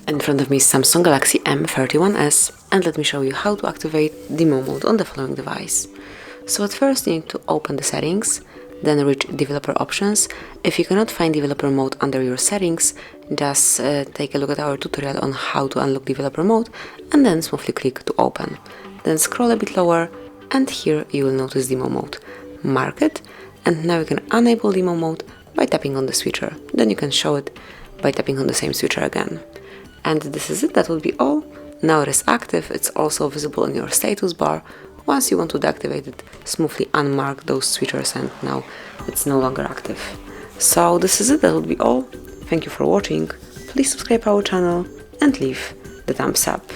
In front of me is Samsung Galaxy M31s, and let me show you how to activate demo mode on the following device. So at first you need to open the settings, then reach developer options. If you cannot find developer mode under your settings, just take a look at our tutorial on how to unlock developer mode and then smoothly click to open. Then scroll a bit lower and here you will notice demo mode. Mark it, and now you can enable demo mode by tapping on the switcher. Then you can show it by tapping on the same switcher again. And this is it, that will be all. Now it is active, it's also visible in your status bar. Once you want to deactivate it, smoothly unmark those switchers and now it's no longer active. So this is it, that will be all. Thank you for watching, please subscribe our channel and leave the thumbs up.